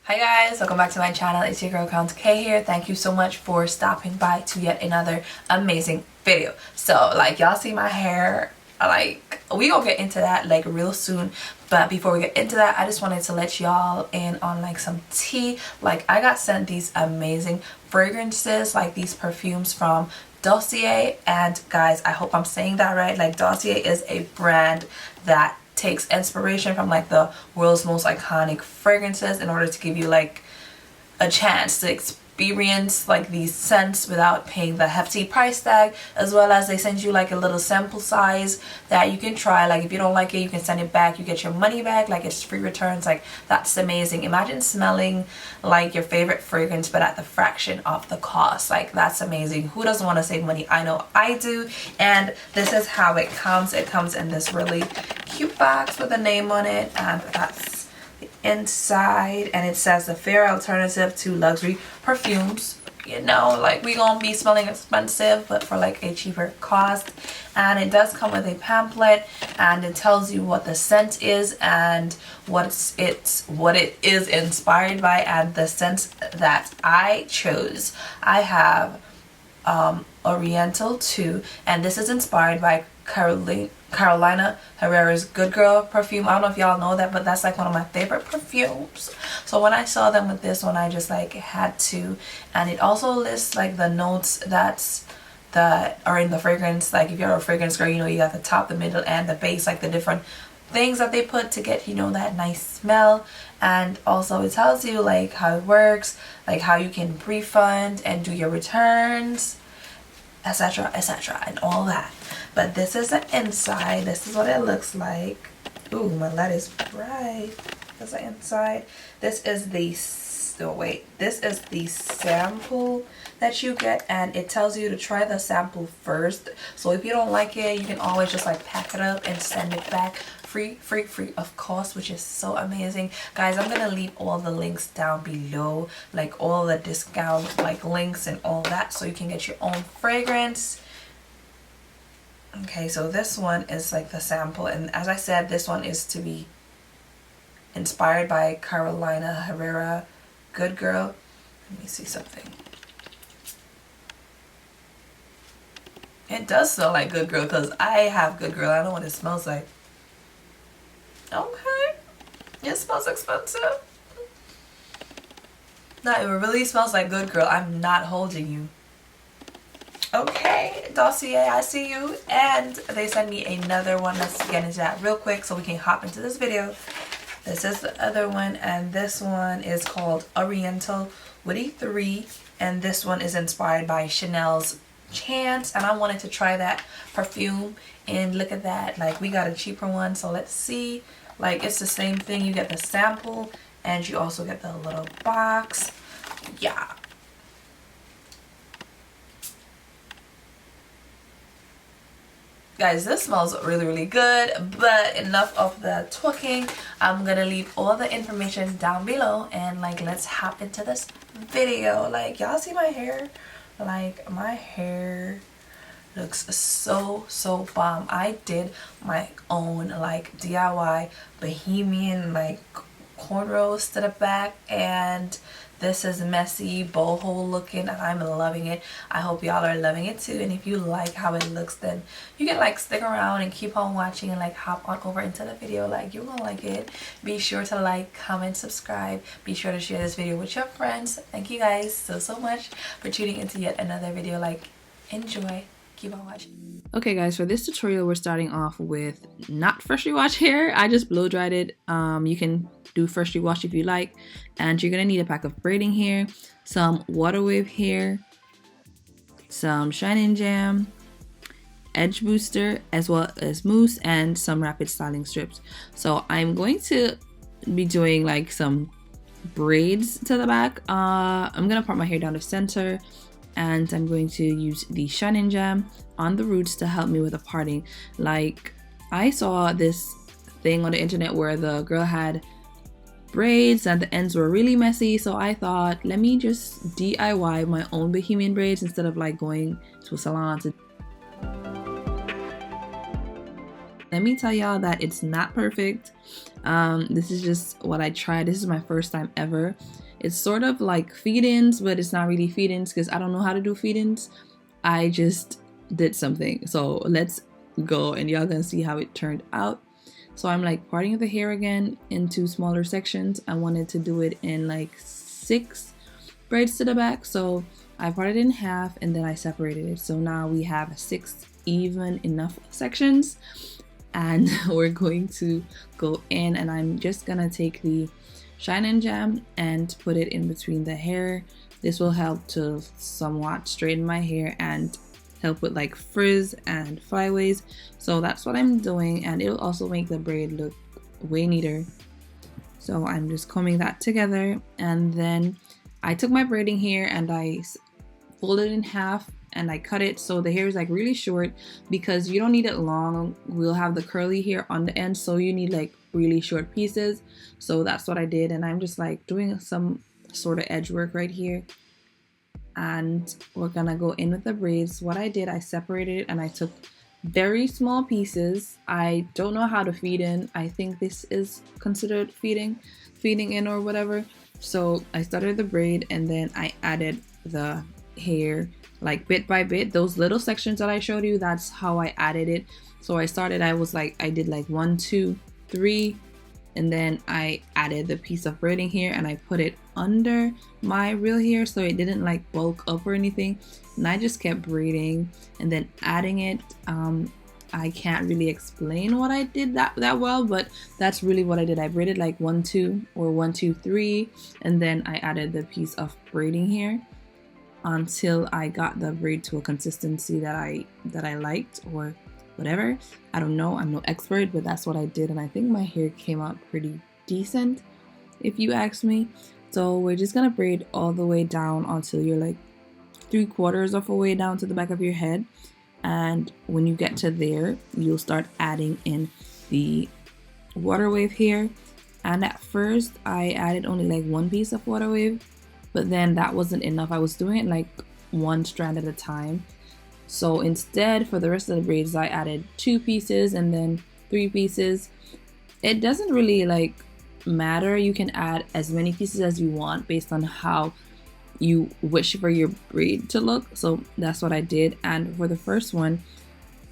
Hi guys, welcome back to my channel. It's your girl Count K here. Thank you so much for stopping by to yet another amazing video. So like y'all see my hair, like we gonna get into that like real soon, but before we get into that I just wanted to let y'all in on like some tea. Like I got sent these amazing fragrances, like these perfumes from Dossier, and guys, I hope I'm saying that right. Like Dossier is a brand that takes inspiration from like the world's most iconic fragrances in order to give you like a chance to experience like these scents without paying the hefty price tag, as well as they send you like a little sample size that you can try. Like if you don't like it, you can send it back, you get your money back, like it's free returns. Like that's amazing. Imagine smelling like your favorite fragrance but at the fraction of the cost. Like that's amazing. Who doesn't want to save money? I know I do. And this is how it comes. It comes in this really cute box with a name on it, and that's inside, and it says the fair alternative to luxury perfumes. You know, like we gonna be smelling expensive but for like a cheaper cost. And it does come with a pamphlet, and it tells you what the scent is and what it is inspired by. And the scent that I chose, I have Oriental 2, and this is inspired by Carolina Herrera's Good Girl perfume. I don't know if y'all know that, but that's like one of my favorite perfumes. So when I saw them with this one, I just like had to. And it also lists like the notes that are in the fragrance. Like if you're a fragrance girl, you know you got the top, the middle, and the base, like the different things that they put to get, you know, that nice smell. And also it tells you like how it works, like how you can refund and do your returns, etc, etc, and all that. But this is the inside. This is what it looks like. Ooh, my light is bright. That's the inside. This is the this is the sample that you get, and it tells you to try the sample first. So if you don't like it, you can always just like pack it up and send it back free of cost, which is so amazing. Guys, I'm gonna leave all the links down below, like all the discount like links and all that, so you can get your own fragrance. Okay, so this one is like the sample, and as I said, this one is to be inspired by Carolina Herrera Good Girl. Let me see something. It does smell like Good Girl because I have Good Girl. I know what it smells like. Okay, it smells expensive. No, it really smells like Good Girl. I'm not holding you. Okay, Dossier, I see you. And they sent me another one. Let's get into that real quick so we can hop into this video. This is the other one, and this one is called Oriental Woody 3, and this one is inspired by Chanel's Chance. And I wanted to try that perfume, and look at that, like we got a cheaper one. So let's see. Like it's the same thing. You get the sample and you also get the little box. Yeah. Guys, this smells really good, but enough of the talking. I'm gonna leave all the information down below, and like let's hop into this video. Like y'all see my hair? Like my hair looks so bomb. I did my own like DIY bohemian like cornrows to the back, and this is messy boho looking, and I'm loving it. I hope y'all are loving it too, and if you like how it looks, then you can like stick around and keep on watching and like hop on over into the video. Like you're gonna like it. Be sure to like, comment, subscribe. Be sure to share this video with your friends. Thank you guys so much for tuning into yet another video. Like enjoy, keep on watching. Okay guys, for this tutorial we're starting off with not freshly washed hair. I just blow dried it. You can do freshly washed if you like. And you're gonna need a pack of braiding hair, some water wave hair, some shining jam, edge booster, as well as mousse, and some rapid styling strips. So I'm going to be doing like some braids to the back. I'm gonna part my hair down the center, and I'm going to use the shining jam on the roots to help me with the parting. Like I saw this thing on the internet where the girl had braids and the ends were really messy, so I thought let me just DIY my own bohemian braids instead of like going to a salon to let me tell y'all that it's not perfect. This is just what I tried. This is my first time ever. It's sort of like feed-ins, but it's not really feed-ins because I don't know how to do feed-ins. I just did something. So let's go and y'all gonna see how it turned out. So I'm like parting the hair again into smaller sections. I wanted to do it in like 6 braids to the back. So I parted it in half and then I separated it. So now we have 6 even enough sections, and we're going to go in, and I'm just gonna take the Shine and Jam and put it in between the hair. This will help to somewhat straighten my hair and help with like frizz and flyaways. So that's what I'm doing, and it'll also make the braid look way neater. So I'm just combing that together, and then I took my braiding hair and I folded it in half and I cut it so the hair is like really short, because you don't need it long. We'll have the curly hair on the end, so you need like really short pieces. So that's what I did, and I'm just like doing some sort of edge work right here, and we're gonna go in with the braids. What I did, I separated it and I took very small pieces. I don't know how to feed in. I think this is considered feeding in or whatever. So I started the braid and then I added the hair like bit by bit. Those little sections that I showed you, that's how I added it. So I did like 1, 2, 3, and then I added the piece of braiding hair and I put it under my real hair so it didn't like bulk up or anything. And I just kept braiding and then adding it. I can't really explain what I did that well, but that's really what I did. I braided like 1, 2 or 1, 2, 3, and then I added the piece of braiding hair until I got the braid to a consistency that I liked or whatever. I don't know, I'm no expert, but that's what I did, and I think my hair came out pretty decent if you ask me. So we're just gonna braid all the way down until you're like 3/4 of a way down to the back of your head, and when you get to there, you'll start adding in the water wave hair. And at first I added only like 1 piece of water wave, but then that wasn't enough. I was doing it like 1 strand at a time. So instead, for the rest of the braids, I added 2 pieces and then 3 pieces. It doesn't really like matter. You can add as many pieces as you want based on how you wish for your braid to look. So that's what I did. And for the first one,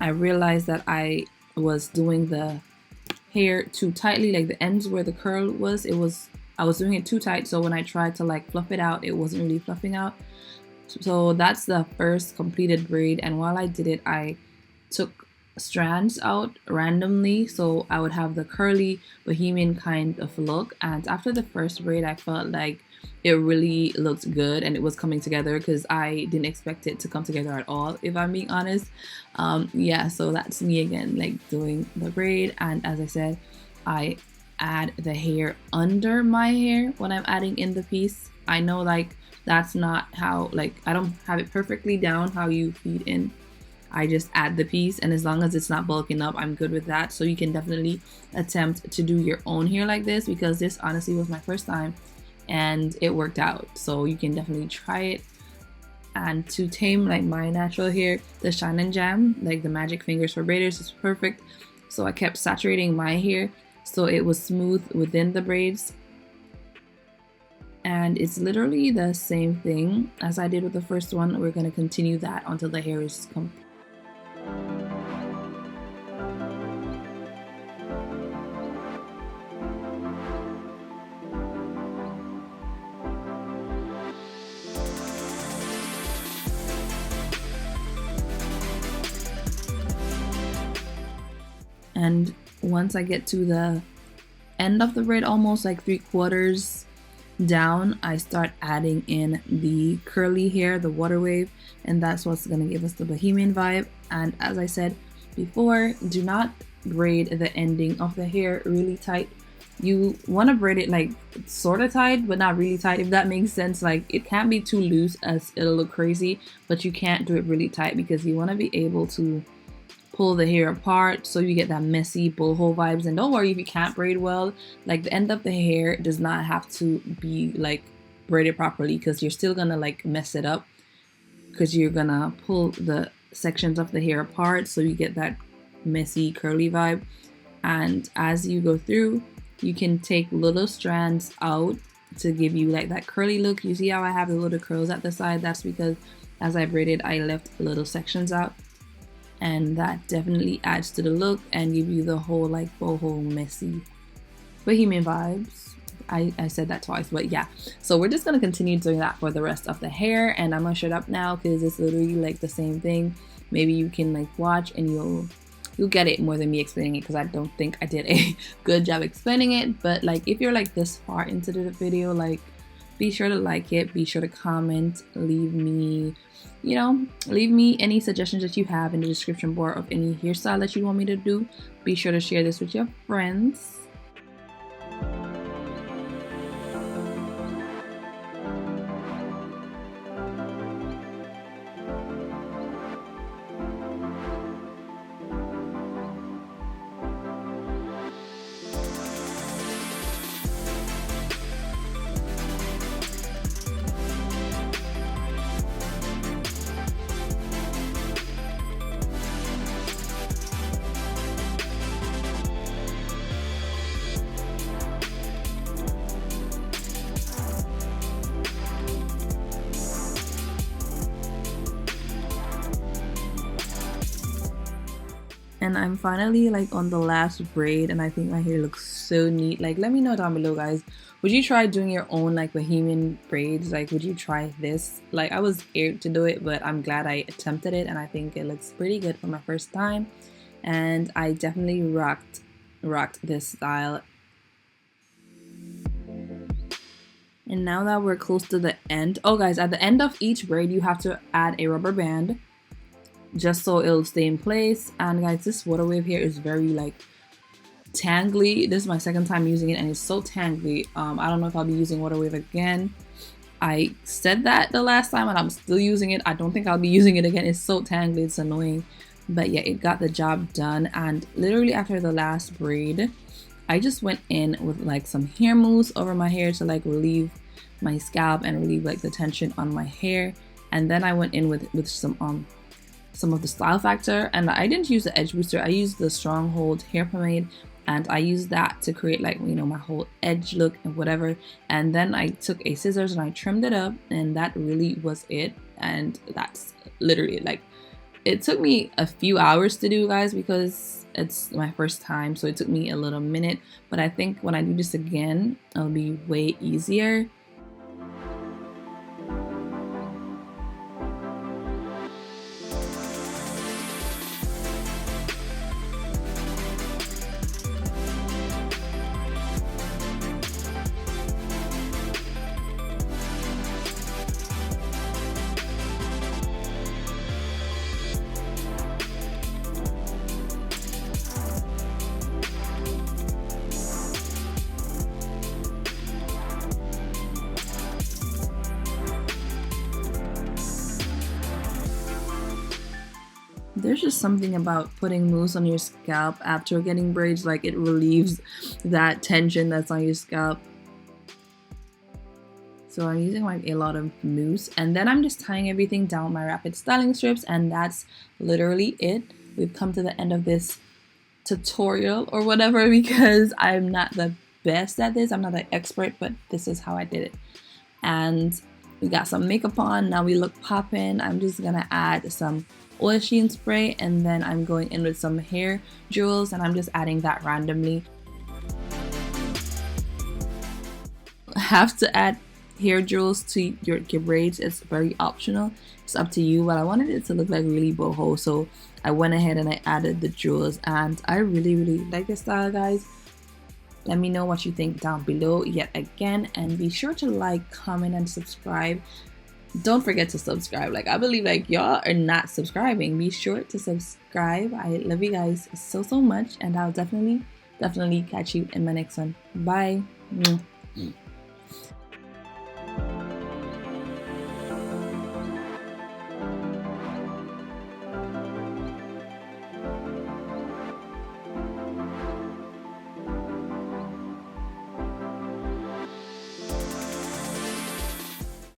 I realized that I was doing the hair too tightly, like the ends where the curl was, I was doing it too tight. So when I tried to like fluff it out, it wasn't really fluffing out. So that's the first completed braid, and while I did it, I took strands out randomly so I would have the curly bohemian kind of look. And after the first braid, I felt like it really looked good and it was coming together, because I didn't expect it to come together at all, if I'm being honest. Yeah, so that's me again, like doing the braid. And as I said, I add the hair under my hair when I'm adding in the piece. I know like that's not how, like I don't have it perfectly down how you feed in. I just add the piece, and as long as it's not bulking up, I'm good with that. So you can definitely attempt to do your own hair like this, because this honestly was my first time and it worked out. So you can definitely try it. And to tame like my natural hair, the Shine and Jam, like the magic fingers for braiders, is perfect. So I kept saturating my hair so it was smooth within the braids. And it's literally the same thing as I did with the first one. We're going to continue that until the hair is complete. And once I get to the end of the braid, almost like 3/4 down, I start adding in the curly hair, the water wave, and that's what's going to give us the bohemian vibe. And as I said before, do not braid the ending of the hair really tight. You want to braid it like sort of tight, but not really tight, if that makes sense. Like it can't be too loose as it'll look crazy, but you can't do it really tight because you want to be able to pull the hair apart so you get that messy BOHO vibes. And don't worry if you can't braid well, like the end of the hair does not have to be like braided properly, because you're still gonna like mess it up, because you're gonna pull the sections of the hair apart so you get that messy curly vibe. And as you go through, you can take little strands out to give you like that curly look. You see how I have the little curls at the side? That's because as I braided, I left little sections out, and that definitely adds to the look and give you the whole like boho messy bohemian vibes. I said that twice, but yeah. So we're just gonna continue doing that for the rest of the hair, and I'm gonna shut up now because it's literally like the same thing. Maybe you can like watch and you'll get it more than me explaining it, because I don't think I did a good job explaining it. But like, if you're like this far into the video, like, be sure to like it, be sure to comment, leave me any suggestions that you have in the description bar of any hairstyle that you want me to do. Be sure to share this with your friends. And I'm finally like on the last braid, and I think my hair looks so neat. Like, let me know down below, guys. Would you try doing your own like bohemian braids? Like, would you try this? Like, I was scared to do it, but I'm glad I attempted it, and I think it looks pretty good for my first time. And I definitely rocked this style. And now that we're close to the end, oh guys, at the end of each braid you have to add a rubber band just so it'll stay in place. And guys, this water wave here is very like tangly. This is my second time using it, and it's so tangly. I don't know if I'll be using water wave again. I said that the last time and I'm still using it. I don't think I'll be using it again. It's so tangly, it's annoying. But yeah, it got the job done. And literally after the last braid, I just went in with like some hair mousse over my hair to like relieve my scalp and relieve like the tension on my hair. And then I went in with some of the Style Factor, and I didn't use the edge booster. I used the Stronghold hair pomade, and I used that to create like, you know, my whole edge look and whatever. And then I took a scissors and I trimmed it up, and that really was it. And that's literally like, it took me a few hours to do, guys, because it's my first time, so it took me a little minute. But I think when I do this again, it'll be way easier. There's just something about putting mousse on your scalp after getting braids, like it relieves that tension that's on your scalp. So I'm using like a lot of mousse, and then I'm just tying everything down with my rapid styling strips, and that's literally it. We've come to the end of this tutorial or whatever, because I'm not the best at this. I'm not an expert, but this is how I did it. And we got some makeup on. Now we look poppin'. I'm just gonna add some oil sheen spray, and then I'm going in with some hair jewels, and I'm just adding that randomly. Have to add hair jewels to your braids. It's very optional. It's up to you, but I wanted it to look like really boho, so I went ahead and I added the jewels, and I really like this style, guys. Let me know what you think down below yet again, and be sure to like, comment, and subscribe. Don't forget to subscribe. Like, I believe like y'all are not subscribing. Be sure to subscribe. I love you guys so much, and I'll definitely catch you in my next one. Bye.